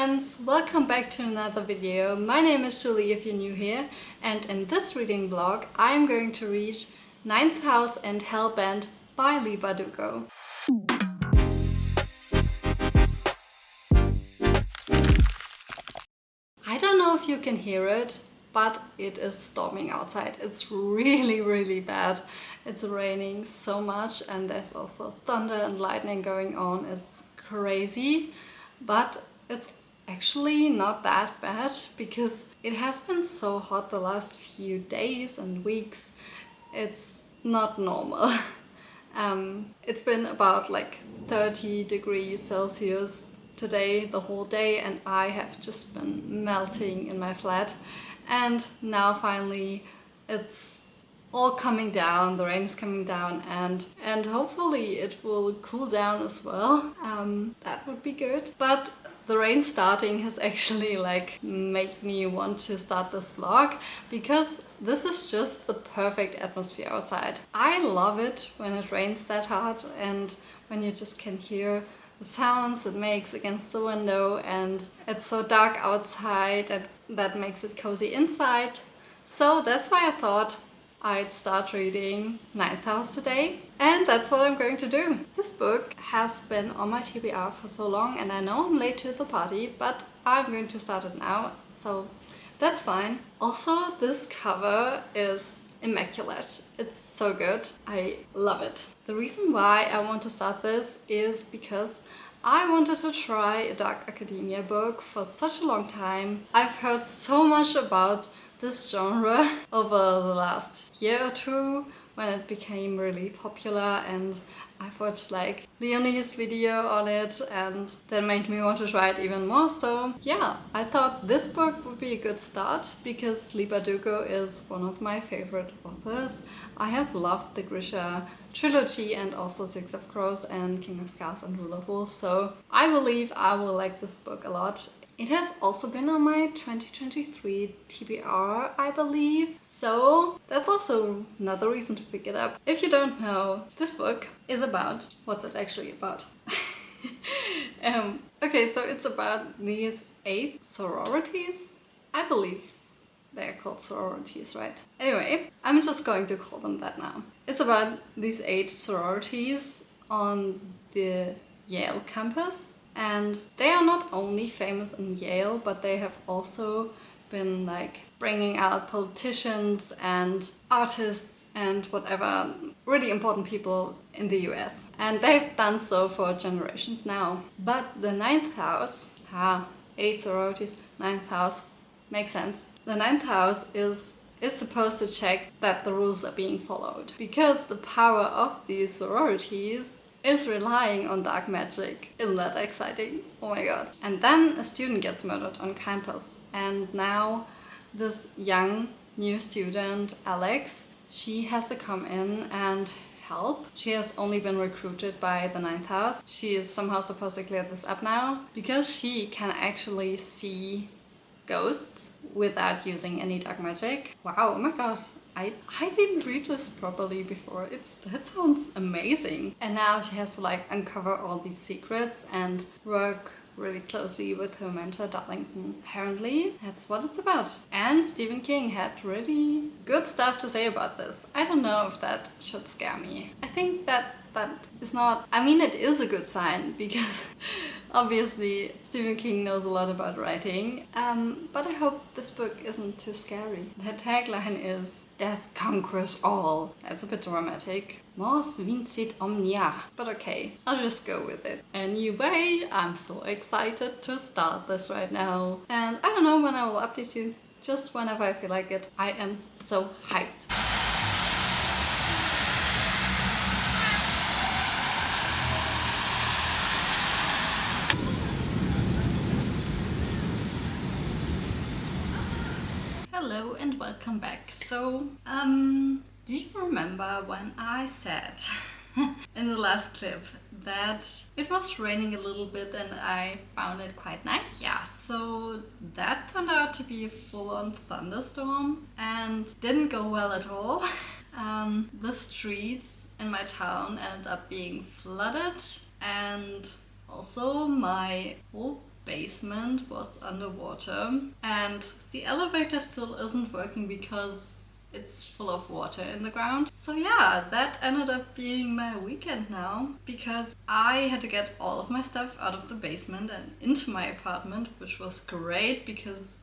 friends, welcome back to another video. My name is Julie if you're new here, and in this reading vlog I'm going to read Ninth House and Hellbent by Leigh Bardugo. I don't know if you can hear it, but it is storming outside. It's really bad. It's raining so much and there's also thunder and lightning going on. It's crazy, but it's actually not that bad because it has been so hot the last few days and weeks. It's not normal. It's been about like 30 degrees Celsius today, the whole day, and I have just been melting in my flat. And now finally it's all coming down, the rain is coming down, and hopefully it will cool down as well. That would be good. But the rain starting has actually made me want to start this vlog because this is just the perfect atmosphere outside. I love it when it rains that hard and when you just can hear the sounds it makes against the window, and it's so dark outside and that makes it cozy inside. So that's why I thought I'd start reading Ninth House today, and that's what I'm going to do. This book has been on my TBR for so long and I know I'm late to the party, but I'm going to start it now, so that's fine. Also, this cover is immaculate. It's so good. I love it. The reason why I want to start this is because I wanted to try a dark academia book for such a long time. I've heard so much about this genre over the last year or two when it became really popular, and I've watched Leonie's video on it and that made me want to try it even more. So yeah, I thought this book would be a good start because Leigh Bardugo is one of my favorite authors. I have loved the Grisha trilogy and also Six of Crows and King of Scars and Rule of Wolves, so I believe I will like this book a lot. It has also been on my 2023 TBR, I believe, so that's also another reason to pick it up. If you don't know, this book is about... what's it actually about? Okay, so it's about these 8 sororities. I believe they're called sororities, right? Anyway, I'm just going to call them that now. It's about these 8 sororities on the Yale campus. And they are not only famous in Yale, but they have also been bringing out politicians and artists and whatever really important people in the US. And they've done so for generations now. But the Ninth House, 8 sororities, Ninth House, makes sense. The Ninth House is supposed to check that the rules are being followed, because the power of these sororities is relying on dark magic. Isn't that exciting? Oh my god. And then a student gets murdered on campus, and now this young new student, Alex, she has to come in and help. She has only been recruited by the Ninth House. She is somehow supposed to clear this up now because she can actually see ghosts without using any dark magic. Wow, oh my god. I didn't read this properly before. That sounds amazing. And now she has to uncover all these secrets and work really closely with her mentor Darlington. Apparently that's what it's about. And Stephen King had really good stuff to say about this. I don't know if that should scare me. I think that is not... I mean, it is a good sign because obviously Stephen King knows a lot about writing, but I hope this book isn't too scary. The tagline is "Death conquers all." That's a bit dramatic. Mors vincit omnia. But okay, I'll just go with it. Anyway, I'm so excited to start this right now. And I don't know when I will update you. Just whenever I feel like it. I am so hyped. Hello and welcome back. So, do you remember when I said in the last clip that it was raining a little bit and I found it quite nice? Yeah, so that turned out to be a full-on thunderstorm and didn't go well at all. The streets in my town ended up being flooded, and also my whole basement was underwater, and the elevator still isn't working because it's full of water in the ground. So yeah, that ended up being my weekend now, because I had to get all of my stuff out of the basement and into my apartment, which was great because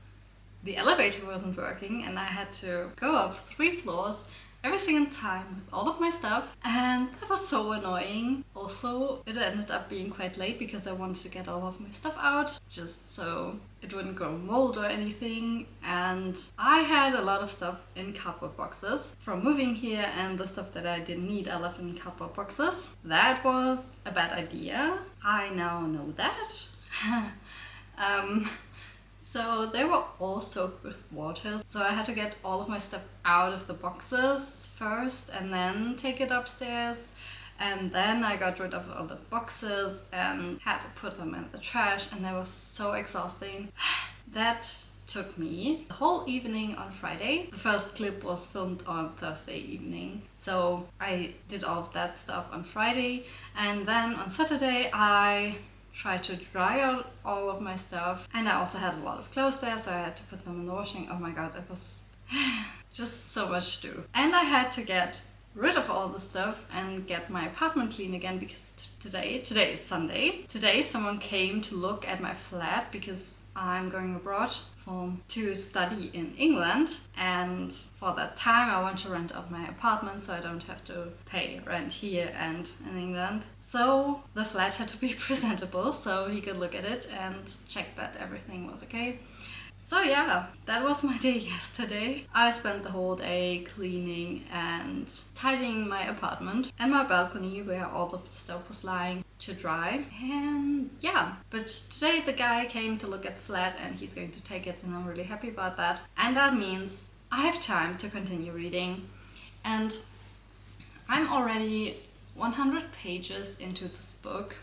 the elevator wasn't working and I had to go up 3 floors every single time with all of my stuff, and that was so annoying. Also, it ended up being quite late because I wanted to get all of my stuff out just so it wouldn't grow mold or anything, and I had a lot of stuff in cardboard boxes from moving here, and the stuff that I didn't need I left in cardboard boxes. That was a bad idea. I now know that. So they were all soaked with water, so I had to get all of my stuff out of the boxes first and then take it upstairs. And then I got rid of all the boxes and had to put them in the trash, and that was so exhausting. That took me the whole evening on Friday. The first clip was filmed on Thursday evening, so I did all of that stuff on Friday, and then on Saturday I tried to dry out all of my stuff, and I also had a lot of clothes there, so I had to put them in the washing. Oh my god, it was just so much to do. And I had to get rid of all the stuff and get my apartment clean again, because today is Sunday. Today someone came to look at my flat because I'm going abroad to study in England, and for that time I want to rent out my apartment so I don't have to pay rent here and in England. So the flat had to be presentable so he could look at it and check that everything was okay. So yeah, that was my day yesterday. I spent the whole day cleaning and tidying my apartment and my balcony where all of the stuff was lying to dry. And yeah, but today the guy came to look at the flat and he's going to take it, and I'm really happy about that. And that means I have time to continue reading. And I'm already 100 pages into this book.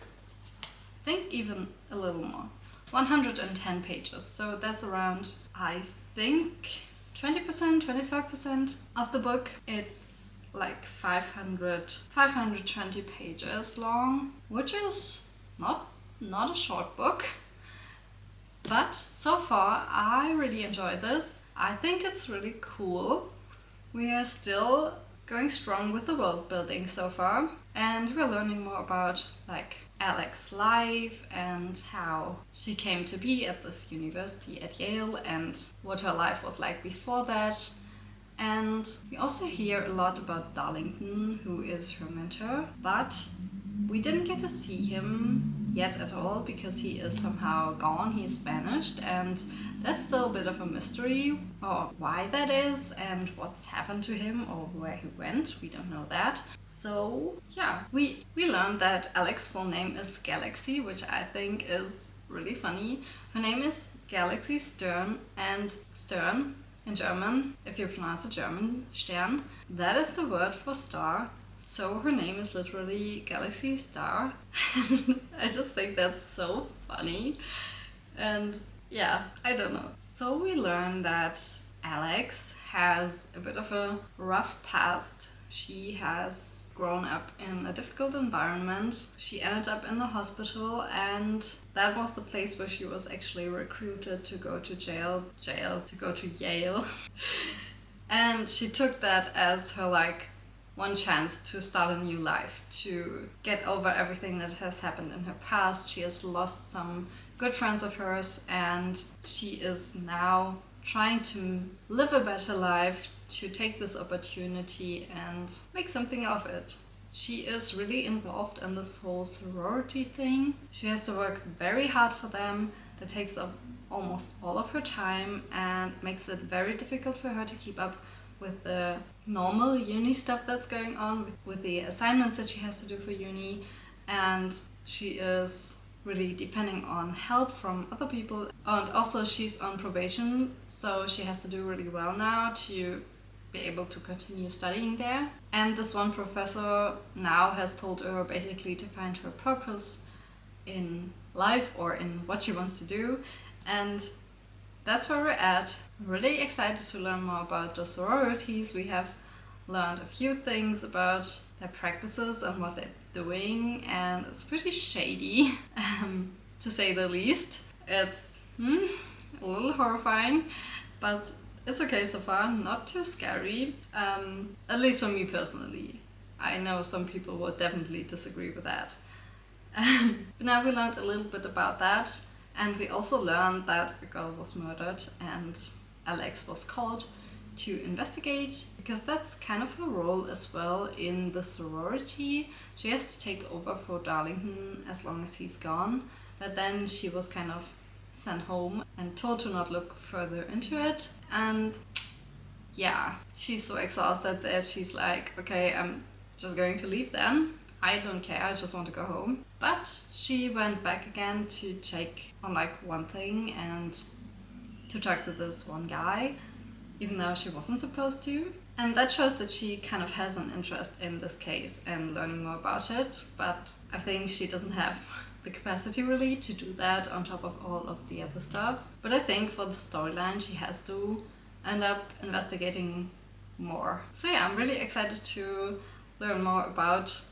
I think even a little more. 110 pages, so that's around, I think, 20%, 25% of the book. It's like 520 pages long, which is not a short book. But so far, I really enjoyed this. I think it's really cool. We are still going strong with the world building so far, and we're learning more about like Alex's life and how she came to be at this university at Yale and what her life was like before that. And we also hear a lot about Darlington, who is her mentor, but we didn't get to see him yet at all because he is somehow gone, he's vanished, and that's still a bit of a mystery, or why that is and what's happened to him or where he went. We don't know that. So yeah, we learned that Alex's full name is Galaxy, which I think is really funny. Her name is Galaxy Stern, and Stern in German, if you pronounce it German, Stern, that is the word for star. So her name is literally Galaxy Star. I just think that's so funny. And yeah, I don't know. So we learn that Alex has a bit of a rough past. She has grown up in a difficult environment. She ended up in the hospital, and that was the place where she was actually recruited to go to jail to go to Yale. And she took that as her like one chance to start a new life, to get over everything that has happened in her past. She has lost some good friends of hers, and she is now trying to live a better life, to take this opportunity and make something of it. She is really involved in this whole sorority thing. She has to work very hard for them. That takes up almost all of her time and makes it very difficult for her to keep up with the normal uni stuff that's going on, with the assignments that she has to do for uni. And she is really depending on help from other people. And also she's on probation, so she has to do really well now to be able to continue studying there. And this one professor now has told her basically to find her purpose in life or in what she wants to do. And that's where we're at. I'm really excited to learn more about the sororities. We have learned a few things about their practices and what they're doing, and it's pretty shady, to say the least. It's a little horrifying, but it's okay so far, not too scary, at least for me personally. I know some people would definitely disagree with that. But now we learned a little bit about that, and we also learned that a girl was murdered and Alex was called to investigate, because that's kind of her role as well in the sorority. She has to take over for Darlington as long as he's gone, but then she was kind of sent home and told to not look further into it. And yeah, she's so exhausted that she's like, okay, I'm just going to leave then. I don't care, I just want to go home. But she went back again to check on like one thing and to talk to this one guy, even though she wasn't supposed to. And that shows that she kind of has an interest in this case and learning more about it, but I think she doesn't have the capacity really to do that on top of all of the other stuff. But I think for the storyline she has to end up investigating more. So yeah, I'm really excited to learn more about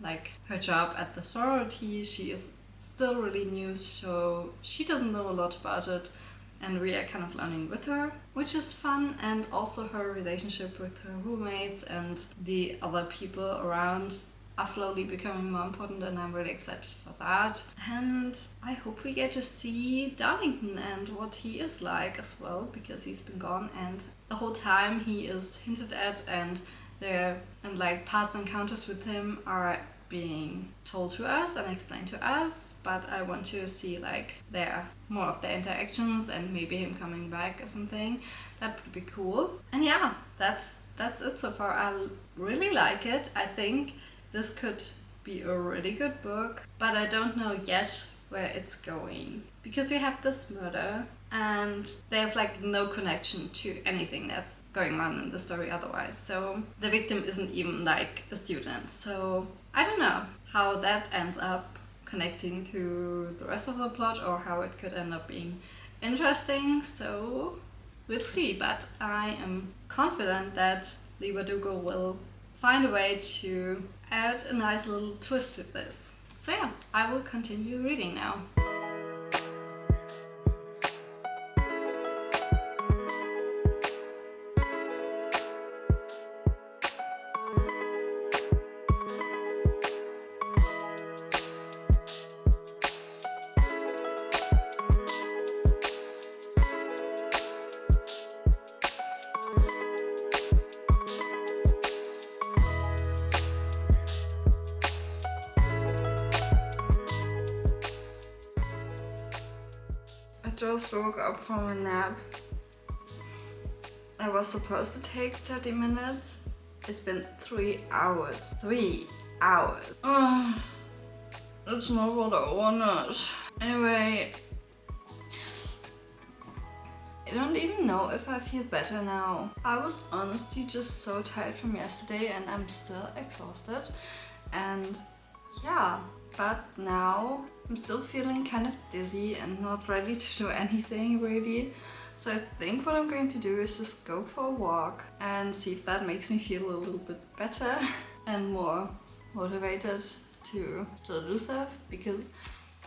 like her job at the sorority. She is still really new, so she doesn't know a lot about it, and we are kind of learning with her, which is fun. And also her relationship with her roommates and the other people around are slowly becoming more important, and I'm really excited for that. And I hope we get to see Darlington and what he is like as well, because he's been gone and the whole time he is hinted at, and like past encounters with him are being told to us and explained to us, but I want to see like more of their interactions and maybe him coming back or something. That would be cool. And yeah, that's it so far. I really like it. I think this could be a really good book, but I don't know yet where it's going, because we have this murder and there's like no connection to anything that's going on in the story otherwise. So the victim isn't even like a student, so I don't know how that ends up connecting to the rest of the plot, or how it could end up being interesting. So we'll see, but I am confident that Leigh Bardugo will find a way to add a nice little twist to this. So yeah, I will continue reading now. I just woke up from a nap. I was supposed to take 30 minutes. It's been 3 hours. 3 hours. That's not what I wanted. Anyway, I don't even know if I feel better now. I was honestly just so tired from yesterday and I'm still exhausted. And yeah, but now I'm still feeling kind of dizzy and not ready to do anything really. So I think what I'm going to do is just go for a walk and see if that makes me feel a little bit better and more motivated to still do stuff, because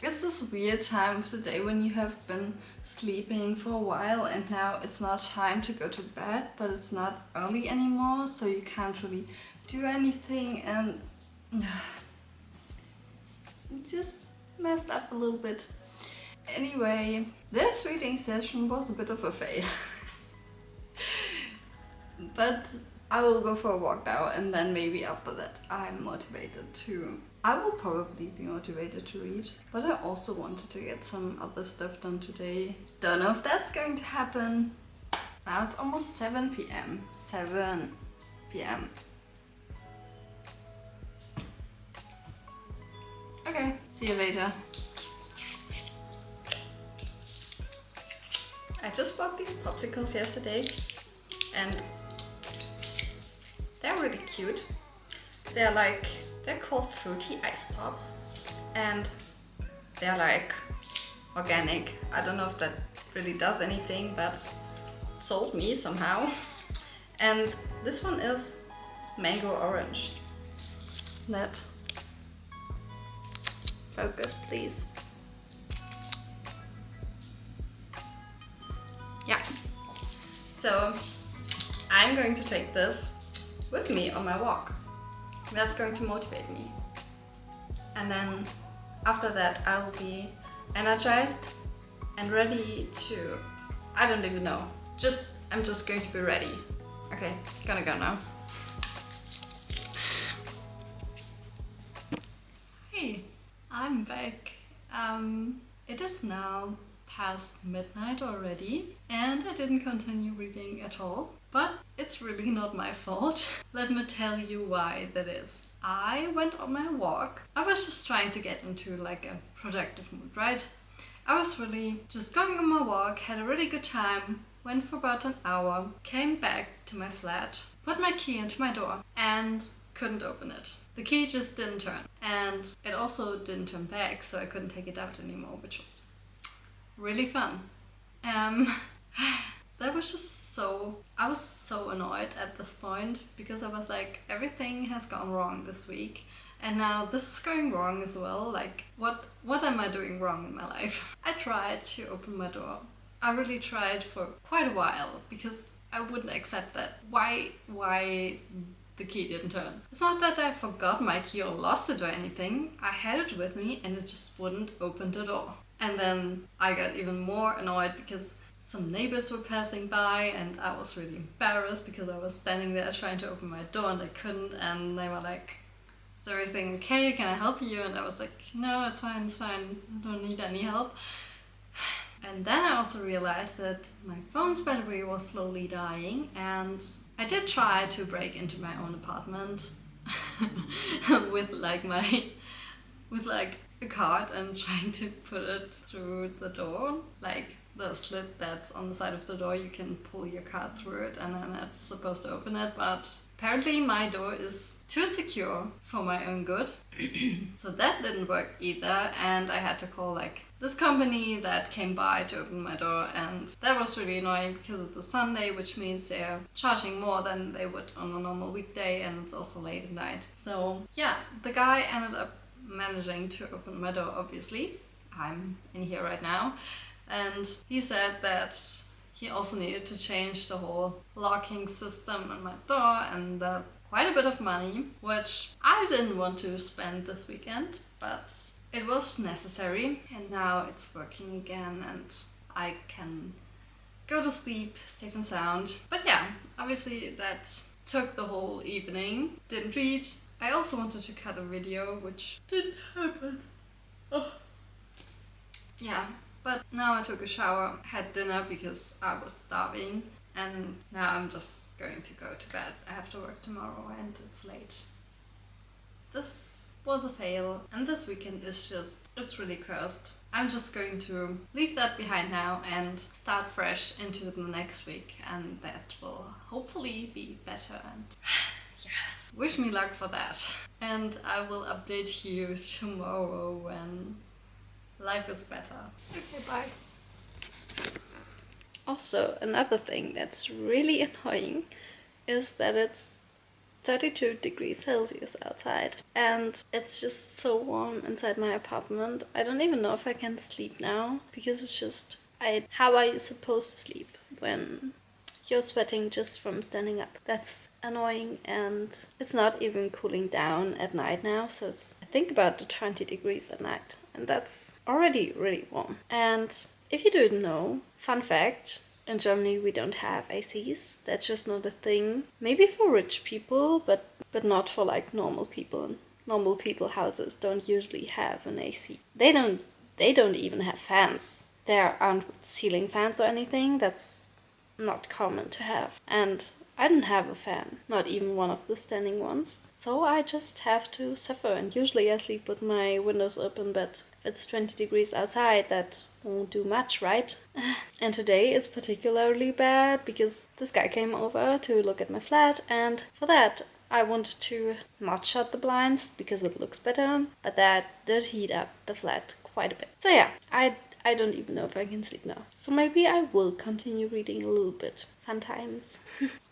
it's this weird time of the day when you have been sleeping for a while and now it's not time to go to bed, but it's not early anymore, so you can't really do anything, and just messed up a little bit. Anyway, this reading session was a bit of a fail. But I will go for a walk now, and then maybe after that I'm motivated to... I will probably be motivated to read, but I also wanted to get some other stuff done today. Don't know if that's going to happen. Now it's almost 7 p.m. 7 p.m. Okay, see you later. I just bought these popsicles yesterday and they're really cute. They're called Fruity Ice Pops and they're like organic. I don't know if that really does anything, but it sold me somehow. And this one is mango orange. Let focus, please. So I'm going to take this with me on my walk. That's going to motivate me. And then after that I will be energized and ready to, I don't even know, I'm just going to be ready. Okay, gonna go now. Hey, I'm back. It is now past midnight already and I didn't continue reading at all, but it's really not my fault. Let me tell you why that is. I went on my walk. I was just trying to get into like a productive mood, right? I was really just going on my walk, had a really good time, went for about an hour, came back to my flat, put my key into my door and couldn't open it. The key just didn't turn and it also didn't turn back, so I couldn't take it out anymore, which was really fun. That was just I was so annoyed at this point because I was like, everything has gone wrong this week and now this is going wrong as well. Like, what am I doing wrong in my life? I tried to open my door. I really tried for quite a while because I wouldn't accept that. Why the key didn't turn? It's not that I forgot my key or lost it or anything. I had it with me and it just wouldn't open the door. And then I got even more annoyed because some neighbors were passing by and I was really embarrassed because I was standing there trying to open my door and I couldn't, and they were like, "Is everything okay? Can I help you?" And I was like, "No, it's fine, I don't need any help." And then I also realized that my phone's battery was slowly dying and I did try to break into my own apartment with a card and trying to put it through the door, like the slit that's on the side of the door. You can pull your card through it and then it's supposed to open it, but apparently my door is too secure for my own good. So that didn't work either and I had to call like this company that came by to open my door, and that was really annoying because it's a Sunday, which means they're charging more than they would on a normal weekday and it's also late at night. So yeah, the guy ended up managing to open my door, obviously. I'm in here right now. And he said that he also needed to change the whole locking system on my door and quite a bit of money, which I didn't want to spend this weekend, but it was necessary. And now it's working again and I can go to sleep safe and sound. But yeah, obviously that took the whole evening. Didn't read. I also wanted to cut a video, which didn't happen. Oh. Yeah, but now I took a shower, had dinner because I was starving, and now I'm just going to go to bed. I have to work tomorrow and it's late. This was a fail and this weekend is it's really cursed. I'm just going to leave that behind now and start fresh into the next week, and that will hopefully be better, and yeah, wish me luck for that. And I will update you tomorrow when life is better. Okay, bye. Also, another thing that's really annoying is that it's 32 degrees Celsius outside and it's just so warm inside my apartment. I don't even know if I can sleep now because it's just, how are you supposed to sleep when you're sweating just from standing up? That's annoying, and it's not even cooling down at night now, so it's I think about the 20 degrees at night, and that's already really warm. And if you didn't know, fun fact, in Germany we don't have ACs. That's just not a thing. Maybe for rich people, but not for like normal people. Normal people houses don't usually have an AC. They don't even have fans. There aren't ceiling fans or anything. That's not common to have. And I don't have a fan, not even one of the standing ones. So I just have to suffer, and usually I sleep with my windows open, but if it's 20 degrees outside, that won't do much, right? And today is particularly bad because this guy came over to look at my flat, and for that I wanted to not shut the blinds because it looks better, but that did heat up the flat quite a bit. So yeah, I don't even know if I can sleep now. So maybe I will continue reading a little bit. Fun times.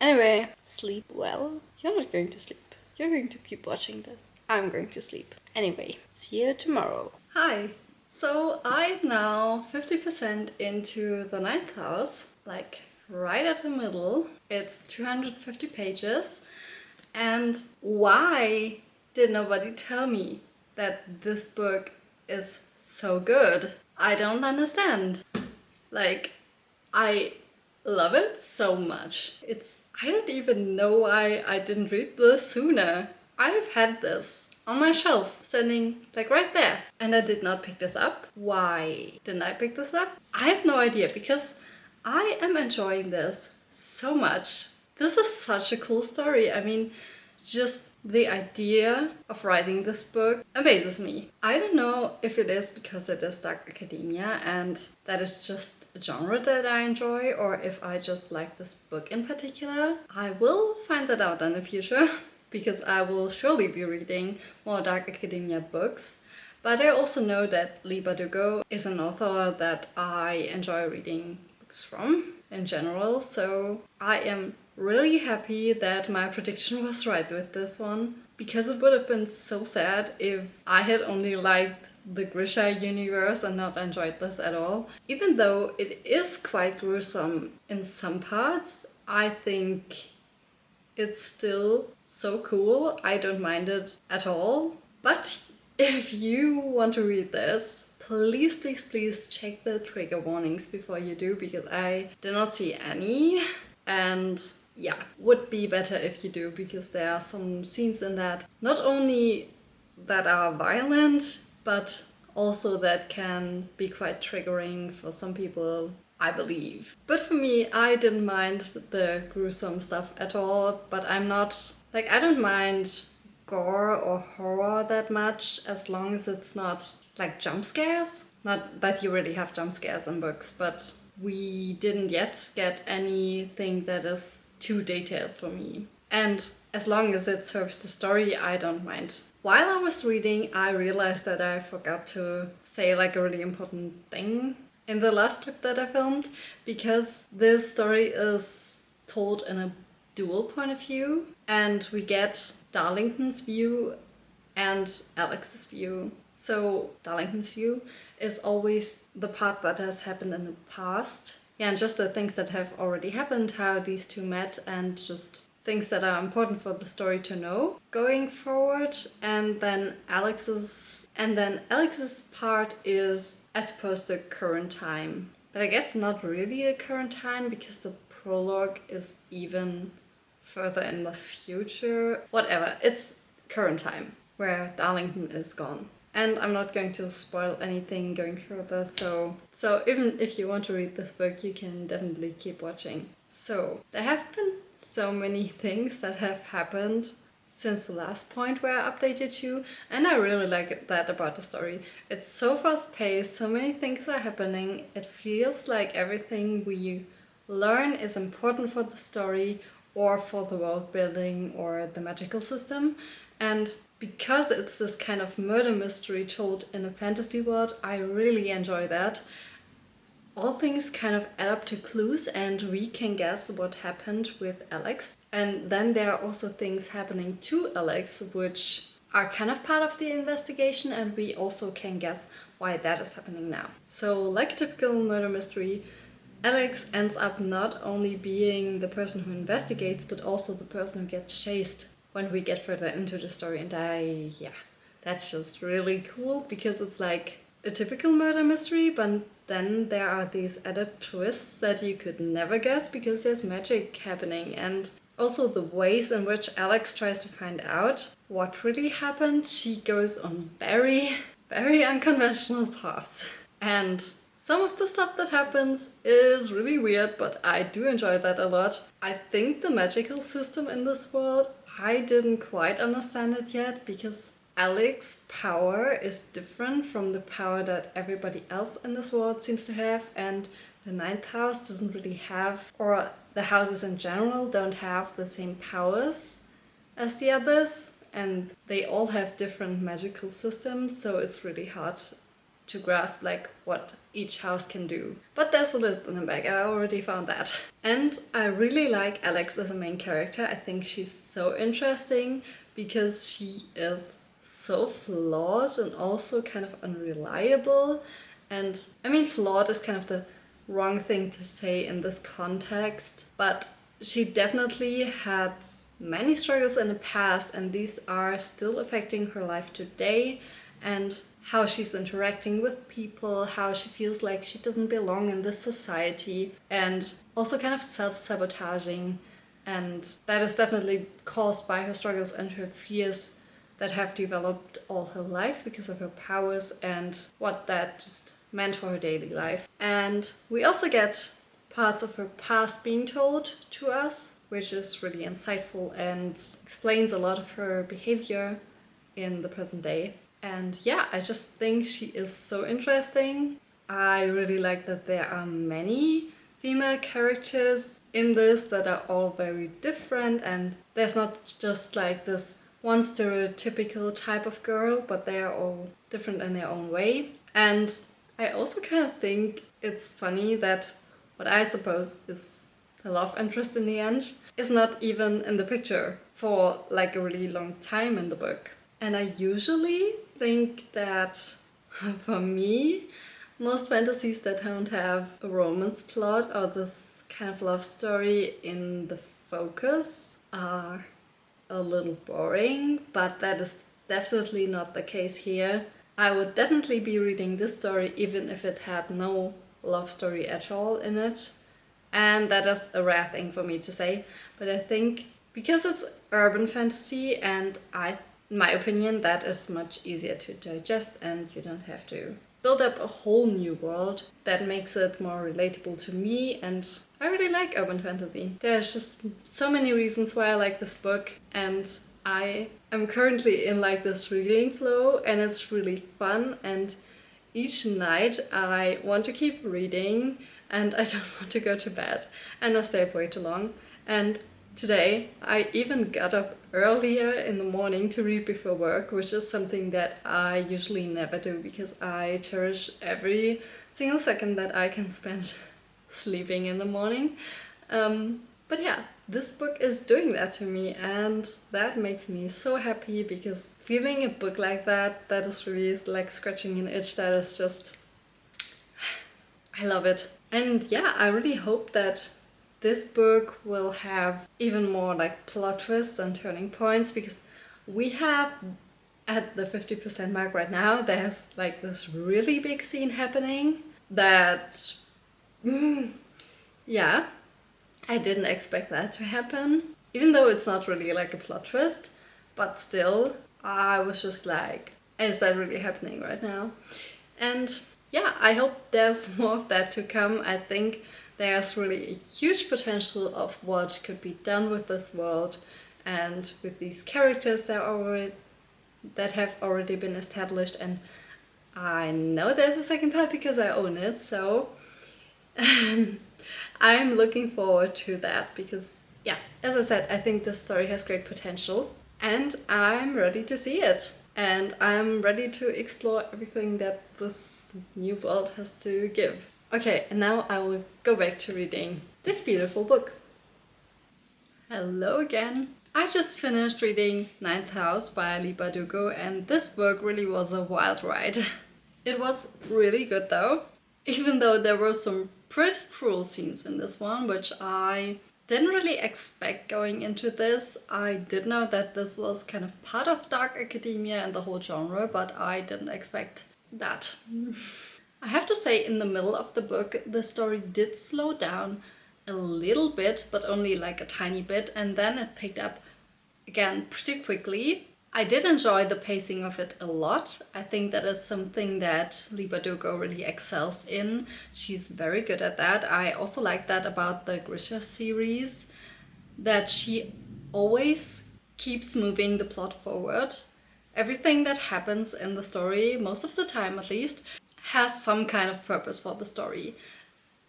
Anyway, sleep well. You're not going to sleep. You're going to keep watching this. I'm going to sleep. Anyway, see you tomorrow. Hi. So I'm now 50% into the 9th house. Like right at the middle. It's 250 pages. And why did nobody tell me that this book is so good? I don't understand. Like, I love it so much. I don't even know why I didn't read this sooner. I've had this on my shelf, standing like right there, and I did not pick this up. Why didn't I pick this up? I have no idea, because I am enjoying this so much. This is such a cool story. I mean, just the idea of writing this book amazes me. I don't know if it is because it is dark academia and that is just a genre that I enjoy, or if I just like this book in particular. I will find that out in the future, because I will surely be reading more dark academia books. But I also know that Leigh Bardugo is an author that I enjoy reading books from in general, so I am really happy that my prediction was right with this one, because it would have been so sad if I had only liked the Grisha universe and not enjoyed this at all. Even though it is quite gruesome in some parts, I think it's still so cool. I don't mind it at all. But if you want to read this, please, please, please check the trigger warnings before you do, because I did not see any. And yeah, would be better if you do, because there are some scenes in that not only that are violent, but also that can be quite triggering for some people, I believe. But for me, I didn't mind the gruesome stuff at all, but I'm not, like, I don't mind gore or horror that much, as long as it's not like jump scares. Not that you really have jump scares in books, but we didn't yet get anything that is too detailed for me. And as long as it serves the story, I don't mind. While I was reading, I realized that I forgot to say like a really important thing in the last clip that I filmed, because this story is told in a dual point of view, and we get Darlington's view and Alex's view. So Darlington's view is always the part that has happened in the past. Yeah, and just the things that have already happened, how these two met, and just things that are important for the story to know going forward. And then Alex's part is, I suppose, the current time. But I guess not really the current time, because the prologue is even further in the future. Whatever, it's current time, where Darlington is gone. And I'm not going to spoil anything going further, so even if you want to read this book, you can definitely keep watching. So, there have been so many things that have happened since the last point where I updated you, and I really like that about the story. It's so fast paced, so many things are happening, it feels like everything we learn is important for the story, or for the world building, or the magical system. And because it's this kind of murder mystery told in a fantasy world, I really enjoy that. All things kind of add up to clues, and we can guess what happened with Alex. And then there are also things happening to Alex which are kind of part of the investigation, and we also can guess why that is happening now. So, like a typical murder mystery, Alex ends up not only being the person who investigates, but also the person who gets chased when we get further into the story. And that's just really cool, because it's like a typical murder mystery, but then there are these added twists that you could never guess, because there's magic happening. And also the ways in which Alex tries to find out what really happened, she goes on very, very unconventional paths. And some of the stuff that happens is really weird, but I do enjoy that a lot. I think the magical system in this world, I didn't quite understand it yet, because Alex's power is different from the power that everybody else in this world seems to have, and the ninth house doesn't really have, or the houses in general don't have the same powers as the others, and they all have different magical systems, so it's really hard to grasp like what each house can do. But there's a list in the back, I already found that. And I really like Alex as a main character. I think she's so interesting because she is so flawed and also kind of unreliable. And I mean, flawed is kind of the wrong thing to say in this context, but she definitely had many struggles in the past, and these are still affecting her life today, and how she's interacting with people, how she feels like she doesn't belong in this society, and also kind of self-sabotaging. And that is definitely caused by her struggles and her fears that have developed all her life because of her powers and what that just meant for her daily life. And we also get parts of her past being told to us, which is really insightful and explains a lot of her behavior in the present day. And yeah, I just think she is so interesting. I really like that there are many female characters in this that are all very different, and there's not just like this one stereotypical type of girl, but they are all different in their own way. And I also kind of think it's funny that what I suppose is the love interest in the end is not even in the picture for like a really long time in the book. And I usually think that for me, most fantasies that don't have a romance plot or this kind of love story in the focus are a little boring, but that is definitely not the case here. I would definitely be reading this story even if it had no love story at all in it. And that is a rare thing for me to say, but I think because it's urban fantasy, and in my opinion, that is much easier to digest, and you don't have to build up a whole new world. That makes it more relatable to me, and I really like urban fantasy. There's just so many reasons why I like this book, and I am currently in like this reading flow, and it's really fun, and each night I want to keep reading and I don't want to go to bed, and I stay up way too long. And today I even got up earlier in the morning to read before work, which is something that I usually never do because I cherish every single second that I can spend sleeping in the morning. But yeah, this book is doing that to me, and that makes me so happy, because feeling a book like that is really like scratching an itch that is just... I love it. And yeah, I really hope that this book will have even more like plot twists and turning points, because we have at the 50% mark right now, there's like this really big scene happening that, yeah, I didn't expect that to happen. Even though it's not really like a plot twist, but still, I was just like, is that really happening right now? And yeah, I hope there's more of that to come. I think there's really a huge potential of what could be done with this world and with these characters that have already been established. And I know there's a second part because I own it, so I'm looking forward to that, because yeah, as I said, I think this story has great potential and I'm ready to see it. And I'm ready to explore everything that this new world has to give. Okay, and now I will go back to reading this beautiful book. Hello again! I just finished reading Ninth House by Leigh Bardugo, and this book really was a wild ride. It was really good though, even though there were some pretty cruel scenes in this one, which I didn't really expect going into this. I did know that this was kind of part of dark academia and the whole genre, but I didn't expect that. I have to say, in the middle of the book, the story did slow down a little bit, but only like a tiny bit, and then it picked up again pretty quickly. I did enjoy the pacing of it a lot. I think that is something that Leigh Bardugo really excels in. She's very good at that. I also like that about the Grisha series, that she always keeps moving the plot forward. Everything that happens in the story, most of the time at least, has some kind of purpose for the story.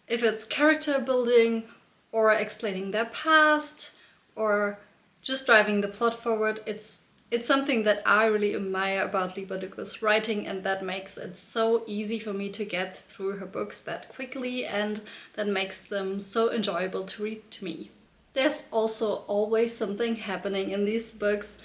If it's character building, or explaining their past, or just driving the plot forward, it's something that I really admire about Leigh Bardugo's writing, and that makes it so easy for me to get through her books that quickly, and that makes them so enjoyable to read to me. There's also always something happening in these books.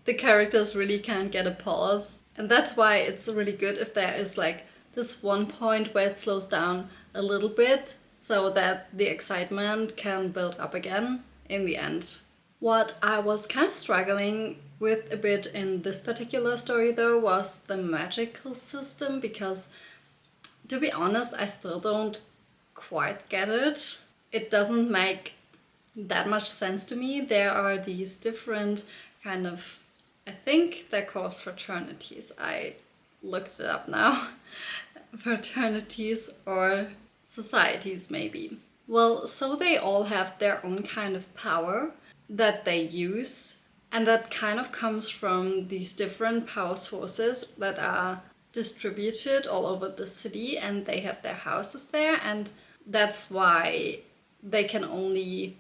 The characters really can't get a pause, and that's why it's really good if there is like this one point where it slows down a little bit so that the excitement can build up again in the end. What I was kind of struggling with a bit in this particular story though was the magical system, because to be honest, I still don't quite get it. It doesn't make that much sense to me. There are these different kind of, I think they're called fraternities. I looked it up now. Fraternities or societies maybe. Well, so they all have their own kind of power that they use, and that kind of comes from these different power sources that are distributed all over the city, and they have their houses there, and that's why they can only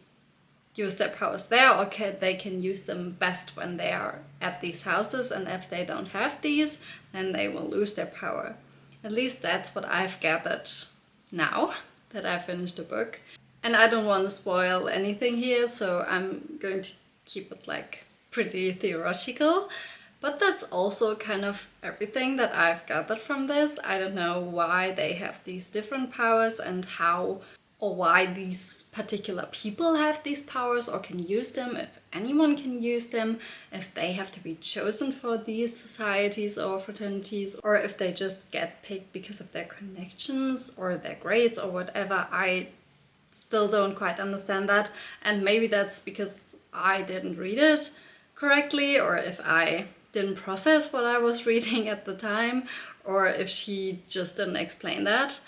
use their powers there, or they can use them best when they are at these houses, and if they don't have these, then they will lose their power. At least that's what I've gathered now that I finished the book. And I don't want to spoil anything here, so I'm going to keep it like pretty theoretical. But that's also kind of everything that I've gathered from this. I don't know why they have these different powers and how or why these particular people have these powers or can use them, if anyone can use them, if they have to be chosen for these societies or fraternities, or if they just get picked because of their connections or their grades or whatever. I still don't quite understand that, and maybe that's because I didn't read it correctly, or if I didn't process what I was reading at the time, or if she just didn't explain that.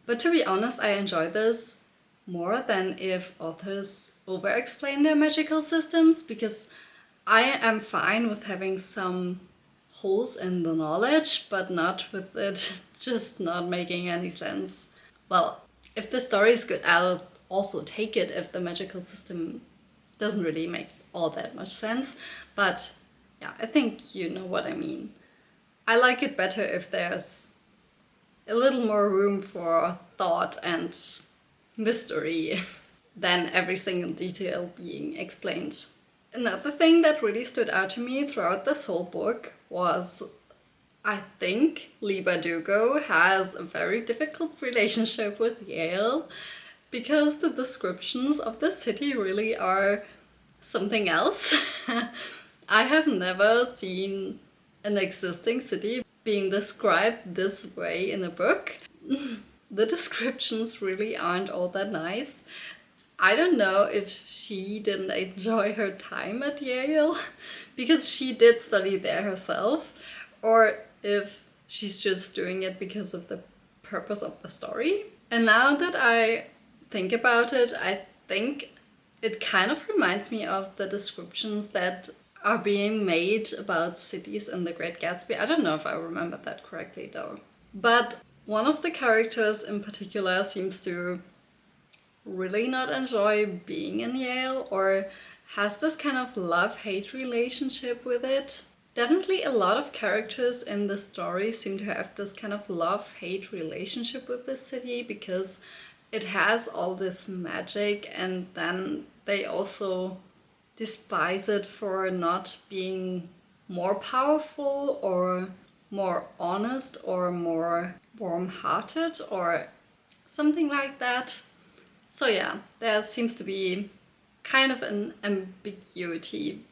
But to be honest, I enjoy this more than if authors over-explain their magical systems, because I am fine with having some holes in the knowledge, but not with it just not making any sense. Well, if the story is good, I'll also take it if the magical system doesn't really make all that much sense. But yeah, I think you know what I mean. I like it better if there's a little more room for thought and mystery than every single detail being explained. Another thing that really stood out to me throughout this whole book was, I think Leigh Bardugo has a very difficult relationship with Yale, because the descriptions of the city really are something else. I have never seen an existing city being described this way in a book. The descriptions really aren't all that nice. I don't know if she didn't enjoy her time at Yale because she did study there herself, or if she's just doing it because of the purpose of the story. And now that I think about it, I think it kind of reminds me of the descriptions that are being made about cities in The Great Gatsby. I don't know if I remember that correctly though. But one of the characters in particular seems to really not enjoy being in Yale, or has this kind of love-hate relationship with it. Definitely a lot of characters in the story seem to have this kind of love-hate relationship with the city, because it has all this magic, and then they also despise it for not being more powerful or more honest or more warm-hearted or something like that. So yeah, there seems to be kind of an ambiguity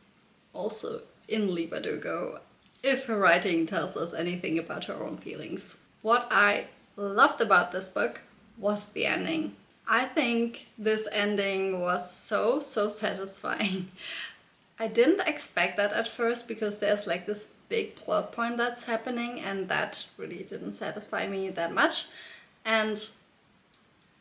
also in Leigh Bardugo, if her writing tells us anything about her own feelings. What I loved about this book was the ending. I think this ending was so satisfying. I didn't expect that at first, because there's like this big plot point that's happening, and that really didn't satisfy me that much. And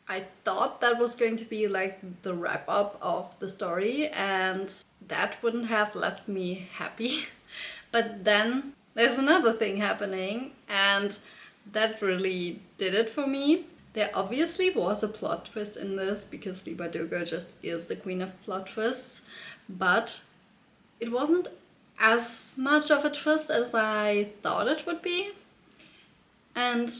I thought that was going to be like the wrap up of the story, and that wouldn't have left me happy. But then there's another thing happening, and that really did it for me. There obviously was a plot twist in this, because Leigh Bardugo just is the queen of plot twists, but it wasn't as much of a twist as I thought it would be. And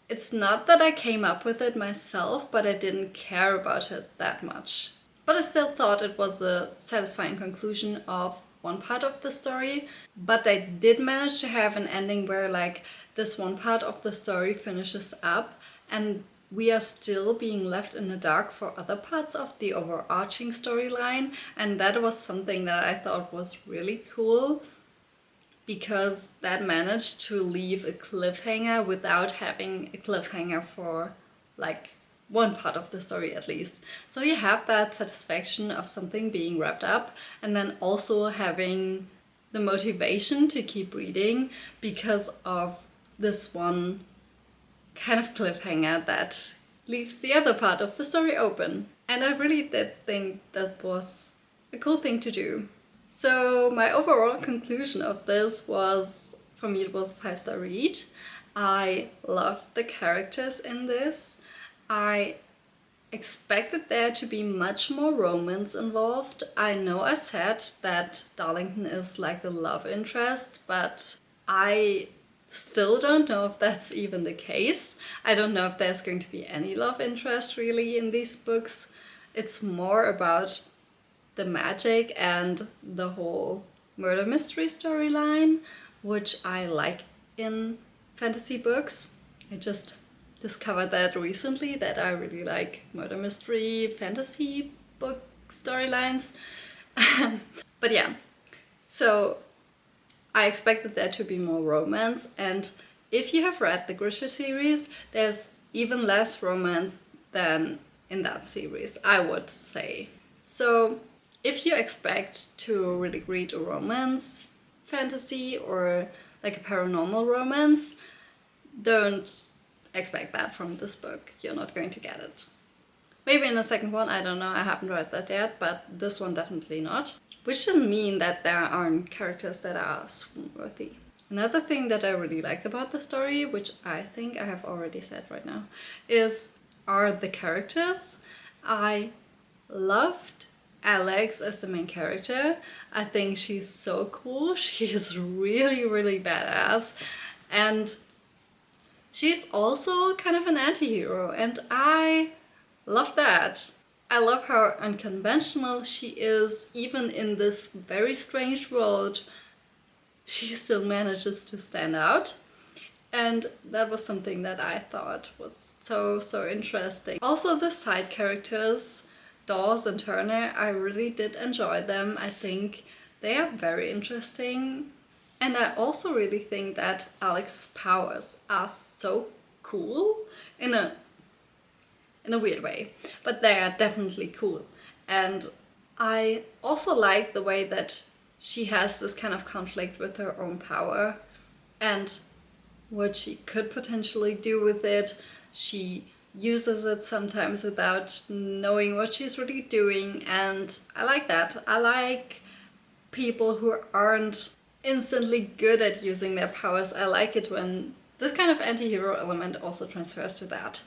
it's not that I came up with it myself, but I didn't care about it that much. But I still thought it was a satisfying conclusion of one part of the story. But they did manage to have an ending where like this one part of the story finishes up, and we are still being left in the dark for other parts of the overarching storyline, and that was something that I thought was really cool, because that managed to leave a cliffhanger without having a cliffhanger for like one part of the story at least. So you have that satisfaction of something being wrapped up, and then also having the motivation to keep reading because of this one kind of cliffhanger that leaves the other part of the story open. And I really did think that was a cool thing to do. So my overall conclusion of this was, for me, it was a 5-star read. I loved the characters in this. I expected there to be much more romance involved. I know I said that Darlington is like the love interest, but I still don't know if that's even the case. I don't know if there's going to be any love interest really in these books. It's more about the magic and the whole murder mystery storyline, which I like in fantasy books. I just discovered that recently, that I really like murder mystery fantasy book storylines. But yeah, so I expected there to be more romance, and if you have read the Grisha series, there's even less romance than in that series, I would say. So if you expect to really read a romance fantasy or like a paranormal romance, don't expect that from this book. You're not going to get it. Maybe in the second one, I don't know, I haven't read that yet, but this one definitely not. Which doesn't mean that there aren't characters that are swoon-worthy. Another thing that I really liked about the story, which I think I have already said right now, are the characters. I loved Alex as the main character. I think she's so cool. She is really, really badass. And she's also kind of an anti-hero, and I love that. I love how unconventional she is. Even in this very strange world, she still manages to stand out. And that was something that I thought was so interesting. Also the side characters, Dawes and Turner, I really did enjoy them. I think they are very interesting. And I also really think that Alex's powers are so cool in a weird way, but they are definitely cool. And I also like the way that she has this kind of conflict with her own power and what she could potentially do with it. She uses it sometimes without knowing what she's really doing, and I like that. I like people who aren't instantly good at using their powers. I like it when this kind of anti-hero element also transfers to that.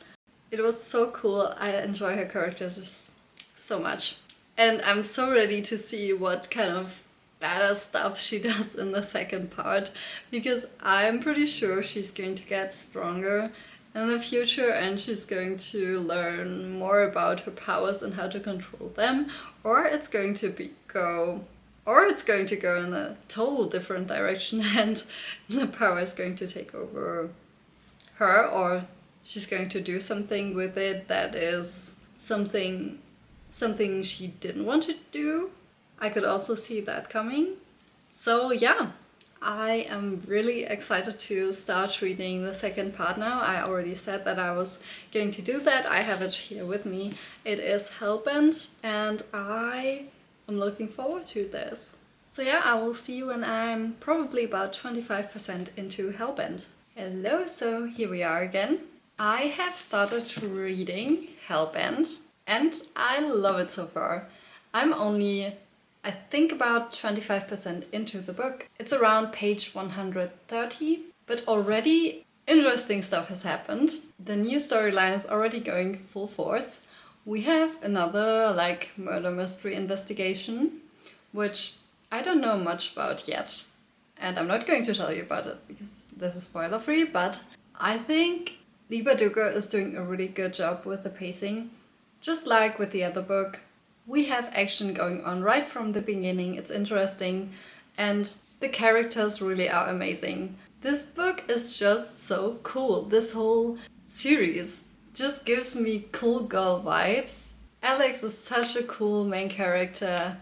It was so cool. I enjoy her character just so much. And I'm so ready to see what kind of badass stuff she does in the second part, because I'm pretty sure she's going to get stronger in the future and she's going to learn more about her powers and how to control them, or it's going to go in a total different direction and the power is going to take over her, or she's going to do something with it that is something she didn't want to do. I could also see that coming. So yeah, I am really excited to start reading the second part now. I already said that I was going to do that. I have it here with me. It is Hellbent, and I am looking forward to this. So yeah, I will see you when I'm probably about 25% into Hellbent. Hello, so here we are again. I have started reading Hellbent and I love it so far. I'm only, I think, about 25% into the book. It's around page 130, but already interesting stuff has happened. The new storyline is already going full force. We have another like murder mystery investigation, which I don't know much about yet. And I'm not going to tell you about it because this is spoiler free, but I think Leigh Bardugo is doing a really good job with the pacing. Just like with the other book, we have action going on right from the beginning. It's interesting and the characters really are amazing. This book is just so cool. This whole series just gives me cool girl vibes. Alex is such a cool main character.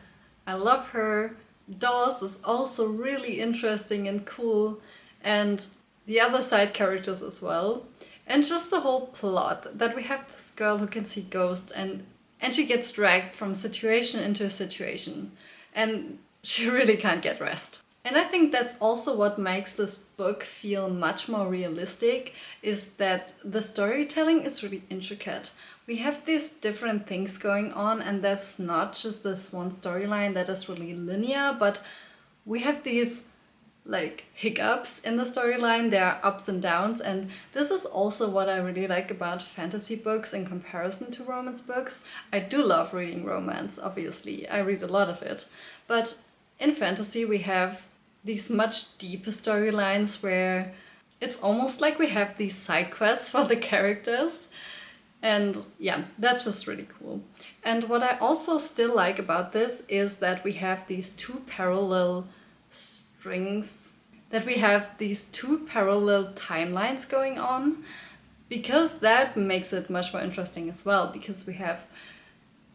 I love her. Dawes is also really interesting and cool, and the other side characters as well. And just the whole plot that we have this girl who can see ghosts, and she gets dragged from situation into situation, and she really can't get rest. And I think that's also what makes this book feel much more realistic, is that the storytelling is really intricate. We have these different things going on, and that's not just this one storyline that is really linear, but we have these like hiccups in the storyline. There are ups and downs, and this is also what I really like about fantasy books in comparison to romance books. I do love reading romance, obviously. I read a lot of it. But in fantasy we have these much deeper storylines where it's almost like we have these side quests for the characters. And yeah, that's just really cool. And what I also still like about this is that we have these two parallel strings, that we have these two parallel timelines going on, because that makes it much more interesting as well, because we have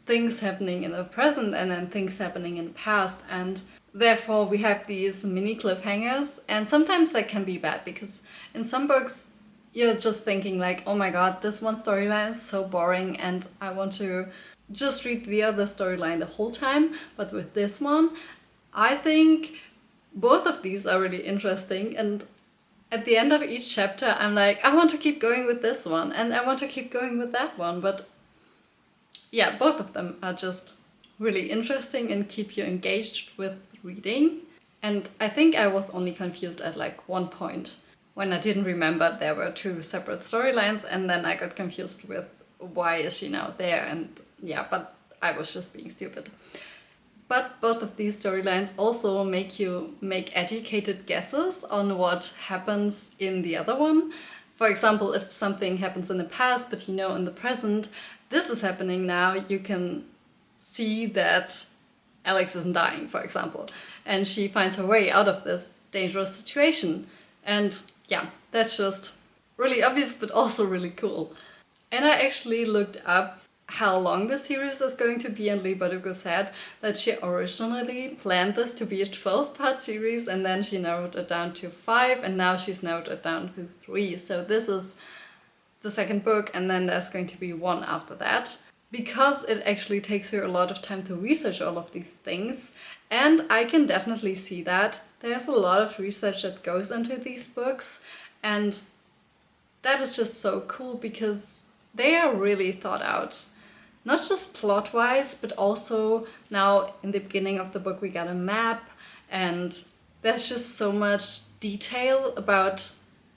things happening in the present and then things happening in the past, and therefore we have these mini cliffhangers. And sometimes that can be bad, because in some books you're just thinking like, oh my god, this one storyline is so boring and I want to just read the other storyline the whole time. But with this one, I think both of these are really interesting, and at the end of each chapter I'm like, I want to keep going with this one and I want to keep going with that one. But yeah, both of them are just really interesting and keep you engaged with reading. And I think I was only confused at like one point, when I didn't remember there were two separate storylines, and then I got confused with why is she now there, and yeah, but I was just being stupid. But both of these storylines also make you make educated guesses on what happens in the other one. For example, if something happens in the past, but you know in the present this is happening now, you can see that Alex isn't dying, for example, and she finds her way out of this dangerous situation. And yeah, that's just really obvious, but also really cool. And I actually looked up how long the series is going to be, and Leigh Bardugo said that she originally planned this to be a 12-part series, and then she narrowed it down to 5, and now she's narrowed it down to 3. So this is the second book, and then there's going to be one after that, because it actually takes her a lot of time to research all of these things. And I can definitely see that. There's a lot of research that goes into these books, and that is just so cool because they are really thought out. Not just plot-wise, but also now in the beginning of the book we got a map, and there's just so much detail about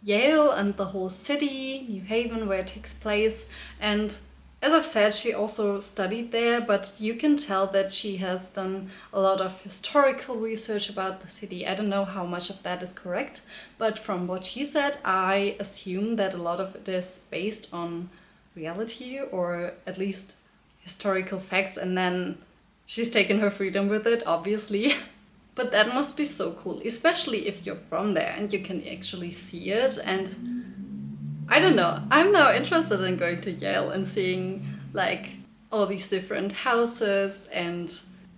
Yale and the whole city, New Haven, where it takes place. And as I've said, she also studied there, but you can tell that she has done a lot of historical research about the city. I don't know how much of that is correct, but from what she said, I assume that a lot of it is based on reality, or at least historical facts, and then she's taken her freedom with it, obviously. But that must be so cool, especially if you're from there and you can actually see it. And I don't know, I'm now interested in going to Yale and seeing like all these different houses and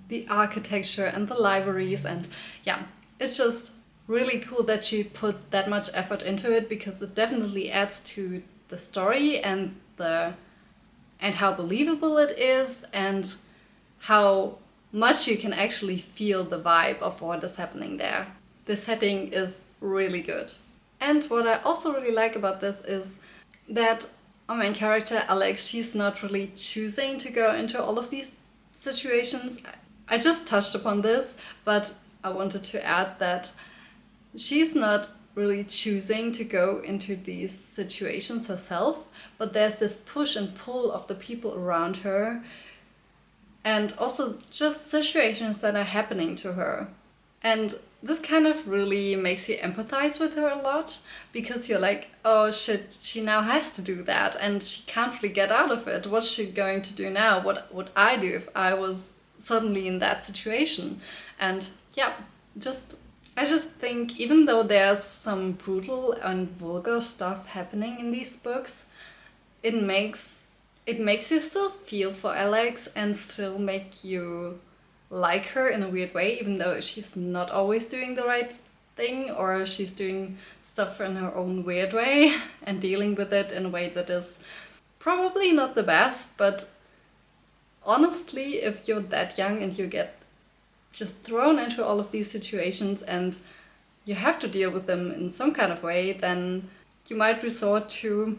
the architecture and the libraries. And yeah, it's just really cool that she put that much effort into it, because it definitely adds to the story and how believable it is, and how much you can actually feel the vibe of what is happening there. The setting is really good. And what I also really like about this is that our main character, Alex, she's not really choosing to go into all of these situations. I just touched upon this, but I wanted to add that she's not really choosing to go into these situations herself, but there's this push and pull of the people around her, and also just situations that are happening to her. And this kind of really makes you empathize with her a lot, because you're like, oh shit, she now has to do that and she can't really get out of it. What's she going to do now? What would I do if I was suddenly in that situation? And yeah, I just think, even though there's some brutal and vulgar stuff happening in these books, it makes you still feel for Alex and still make you like her in a weird way, even though she's not always doing the right thing, or she's doing stuff in her own weird way and dealing with it in a way that is probably not the best. But honestly, if you're that young and you get just thrown into all of these situations and you have to deal with them in some kind of way, then you might resort to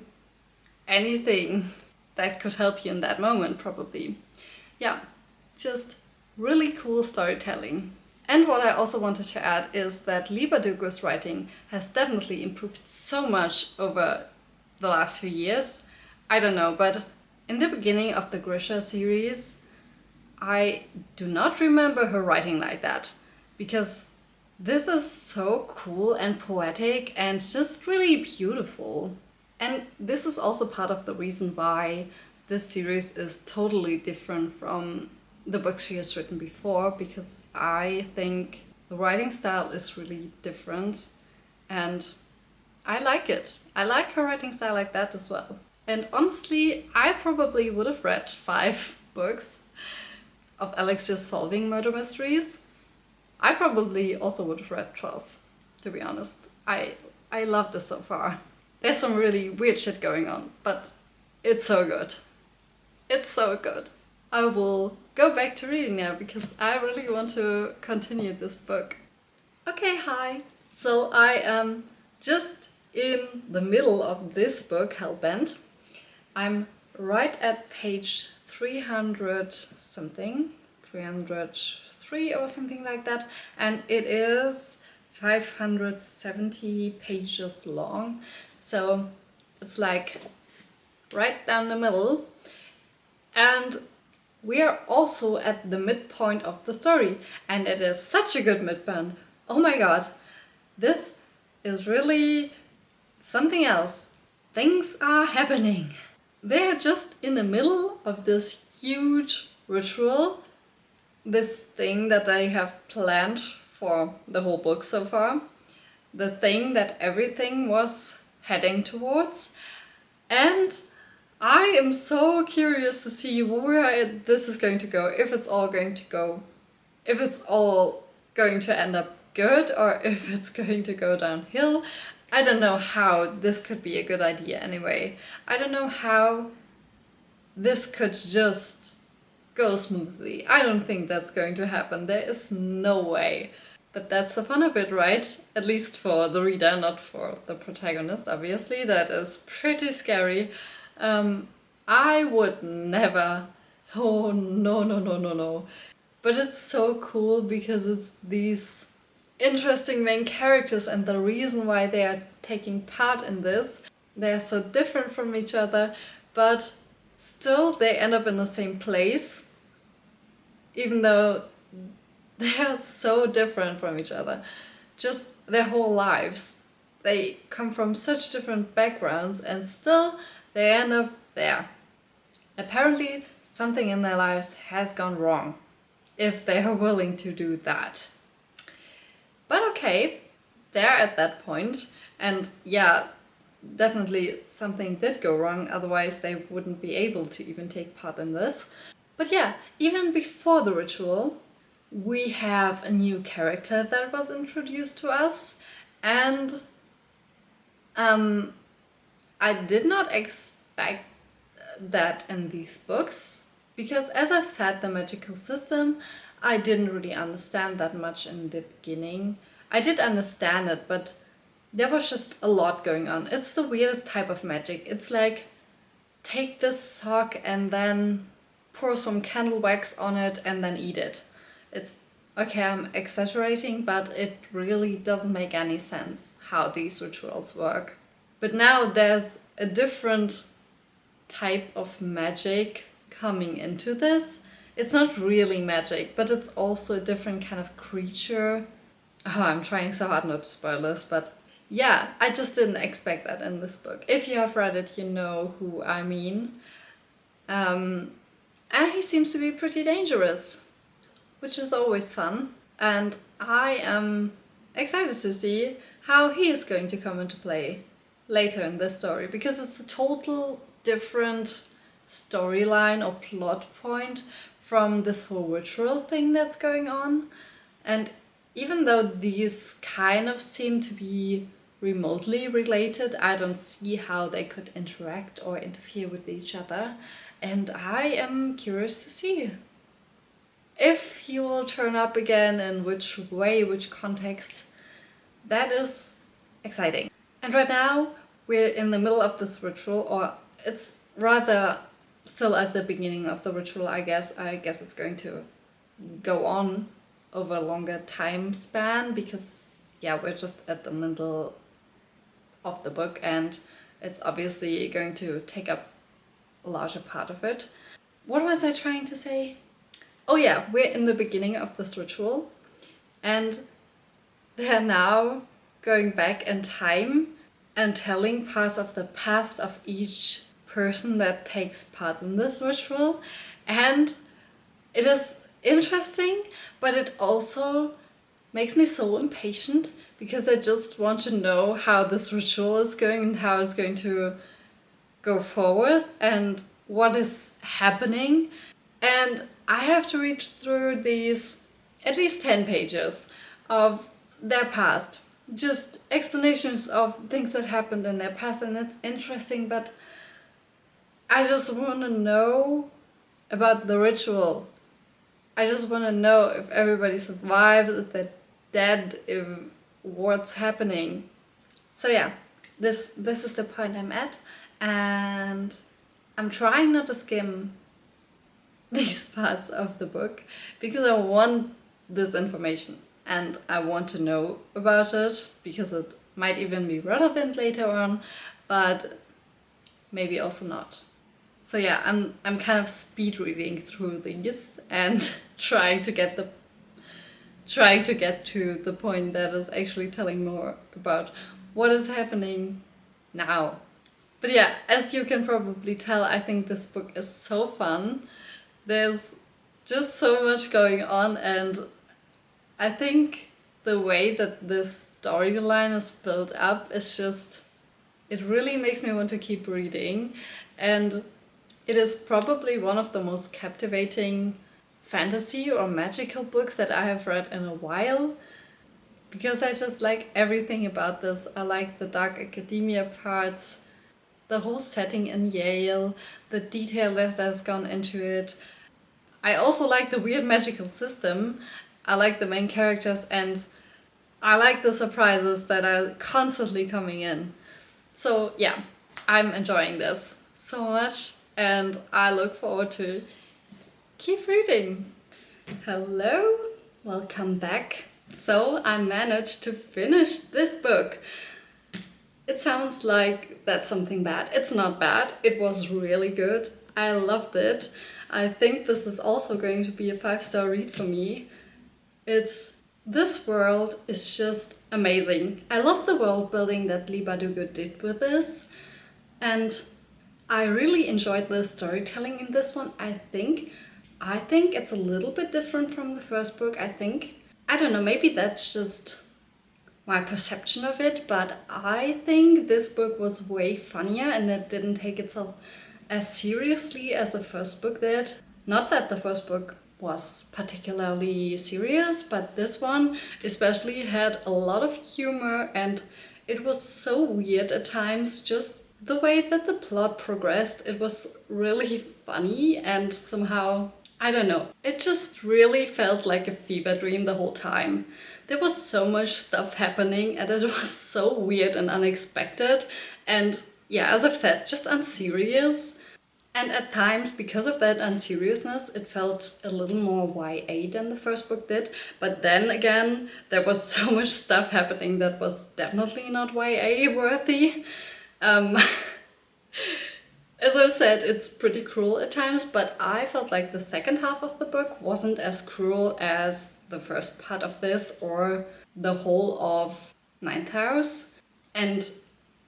anything that could help you in that moment, probably. Yeah, just really cool storytelling. And what I also wanted to add is that Leigh Bardugo's writing has definitely improved so much over the last few years. I don't know, but in the beginning of the Grisha series, I do not remember her writing like that, because this is so cool and poetic and just really beautiful. And this is also part of the reason why this series is totally different from the books she has written before, because I think the writing style is really different and I like it. I like her writing style like that as well. And honestly, I probably would have read 5 books of Alex just solving murder mysteries. I probably also would have read 12, to be honest. I love this so far. There's some really weird shit going on, but it's so good. It's so good. I will go back to reading now because I really want to continue this book. Okay, hi. So I am just in the middle of this book, Hellbent. I'm right at page 300 something, 303 or something like that, and it is 570 pages long, so it's like right down the middle. And we are also at the midpoint of the story, and it is such a good midpoint. Oh my god, this is really something else. Things are happening. They are just in the middle of this huge ritual, this thing that they have planned for the whole book so far, the thing that everything was heading towards. And I am so curious to see where this is going to go, if it's all going to end up good, or if it's going to go downhill. I don't know how this could be a good idea anyway. I don't know how this could just go smoothly. I don't think that's going to happen. There is no way. But that's the fun of it, right? At least for the reader, not for the protagonist, obviously. That is pretty scary. I would never. Oh, no. But it's so cool because it's these interesting main characters, and the reason why they are taking part in this. They are so different from each other, but still they end up in the same place, even though they are so different from each other. Just their whole lives. They come from such different backgrounds and still they end up there. Apparently something in their lives has gone wrong, if they are willing to do that. But okay, they're at that point, and yeah, definitely something did go wrong, otherwise they wouldn't be able to even take part in this. But yeah, even before the ritual, we have a new character that was introduced to us, and I did not expect that in these books, because as I said, the magical system, I didn't really understand that much in the beginning. I did understand it, but there was just a lot going on. It's the weirdest type of magic. It's like, take this sock and then pour some candle wax on it and then eat it. It's okay, I'm exaggerating, but it really doesn't make any sense how these rituals work. But now there's a different type of magic coming into this. It's not really magic, but it's also a different kind of creature. Oh, I'm trying so hard not to spoil this, but yeah, I just didn't expect that in this book. If you have read it, you know who I mean. And he seems to be pretty dangerous, which is always fun. And I am excited to see how he is going to come into play later in this story, because it's a total different storyline or plot point from this whole ritual thing that's going on. And even though these kind of seem to be remotely related, I don't see how they could interact or interfere with each other. And I am curious to see if he will turn up again, in which way, which context. That is exciting. And right now we're in the middle of this ritual, or it's rather still at the beginning of the ritual, I guess. I guess it's going to go on over a longer time span because, yeah, we're just at the middle of the book and it's obviously going to take up a larger part of it. What was I trying to say? Oh yeah, we're in the beginning of this ritual and they're now going back in time and telling parts of the past of each person that takes part in this ritual. And it is interesting, but it also makes me so impatient because I just want to know how this ritual is going and how it's going to go forward and what is happening. And I have to read through these at least 10 pages of their past, just explanations of things that happened in their past, and it's interesting, but I just want to know about the ritual. I just want to know if everybody survives, if they're dead, if what's happening. So yeah, this is the point I'm at, and I'm trying not to skim these parts of the book because I want this information and I want to know about it because it might even be relevant later on, but maybe also not. So yeah, I'm kind of speed reading through these and trying to get to the point that is actually telling more about what is happening now. But yeah, as you can probably tell, I think this book is so fun. There's just so much going on, and I think the way that this storyline is built up is just, it really makes me want to keep reading. And it is probably one of the most captivating fantasy or magical books that I have read in a while, because I just like everything about this. I like the dark academia parts, the whole setting in Yale, the detail that has gone into it. I also like the weird magical system. I like the main characters and I like the surprises that are constantly coming in. So yeah, I'm enjoying this so much and I look forward to keep reading. Hello, welcome back. So I managed to finish this book. It sounds like that's something bad. It's not bad. It was really good. I loved it. I think this is also going to be a 5-star read for me. This world is just amazing. I love the world building that Leigh Bardugo did with this. And I really enjoyed the storytelling in this one. I think it's a little bit different from the first book. I don't know, maybe that's just my perception of it, but I think this book was way funnier and it didn't take itself as seriously as the first book did. Not that the first book was particularly serious, but this one especially had a lot of humor and it was so weird at times, just the way that the plot progressed. It was really funny and somehow, I don't know, it just really felt like a fever dream the whole time. There was so much stuff happening and it was so weird and unexpected and yeah, as I've said, just unserious. And at times, because of that unseriousness, it felt a little more YA than the first book did. But then again, there was so much stuff happening that was definitely not YA worthy. As I've said, it's pretty cruel at times, but I felt like the second half of the book wasn't as cruel as the first part of this or the whole of Ninth House. And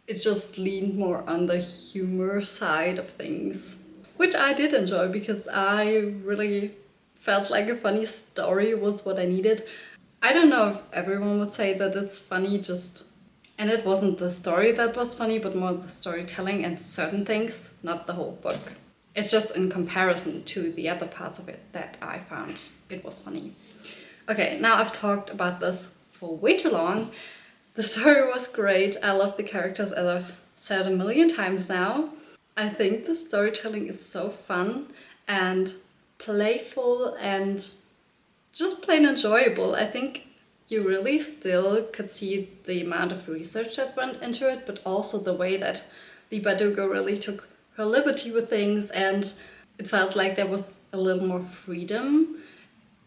it just leaned more on the humor side of things, which I did enjoy because I really felt like a funny story was what I needed. I don't know if everyone would say that it's funny, just And it wasn't the story that was funny, but more the storytelling and certain things, not the whole book. It's just in comparison to the other parts of it that I found it was funny. Okay, now I've talked about this for way too long. The story was great. I love the characters, as I've said a million times now. I think the storytelling is so fun and playful and just plain enjoyable. I think you really still could see the amount of research that went into it, but also the way that Leigh Bardugo really took her liberty with things, and it felt like there was a little more freedom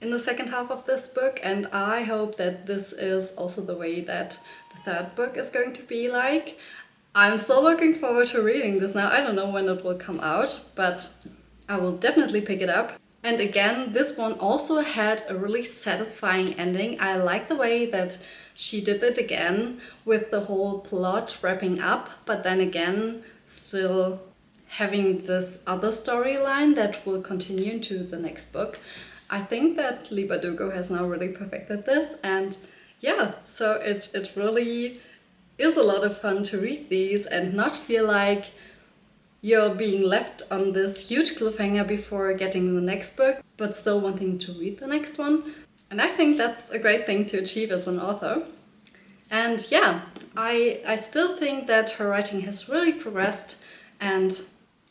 in the second half of this book, and I hope that this is also the way that the third book is going to be like. I'm still looking forward to reading this now. I don't know when it will come out, but I will definitely pick it up. And again, this one also had a really satisfying ending. I like the way that she did it again with the whole plot wrapping up, but then again still having this other storyline that will continue into the next book. I think that Leigh Bardugo has now really perfected this, and yeah, so it really is a lot of fun to read these and not feel like you're being left on this huge cliffhanger before getting the next book, but still wanting to read the next one. And I think that's a great thing to achieve as an author. And yeah, I still think that her writing has really progressed, and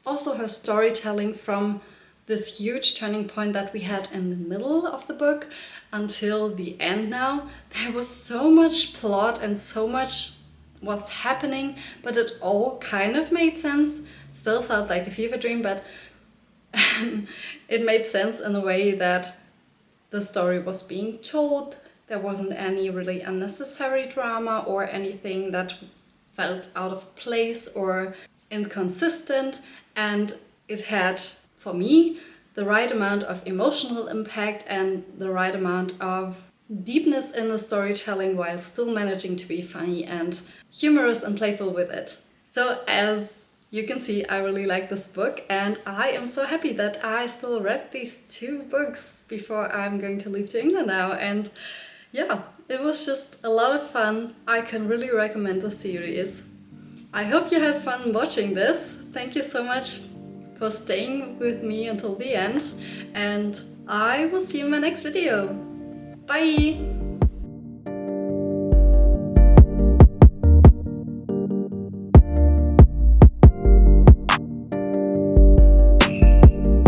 also her storytelling from this huge turning point that we had in the middle of the book until the end now. There was so much plot and so much was happening, but it all kind of made sense. Still felt like a fever dream, but it made sense in a way that the story was being told. There wasn't any really unnecessary drama or anything that felt out of place or inconsistent, and it had, for me, the right amount of emotional impact and the right amount of deepness in the storytelling while still managing to be funny and humorous and playful with it. So as you can see, I really like this book, and I am so happy that I still read these 2 books before I'm going to leave to England now. And yeah, it was just a lot of fun. I can really recommend the series. I hope you had fun watching this. Thank you so much for staying with me until the end, and I will see you in my next video. Bye!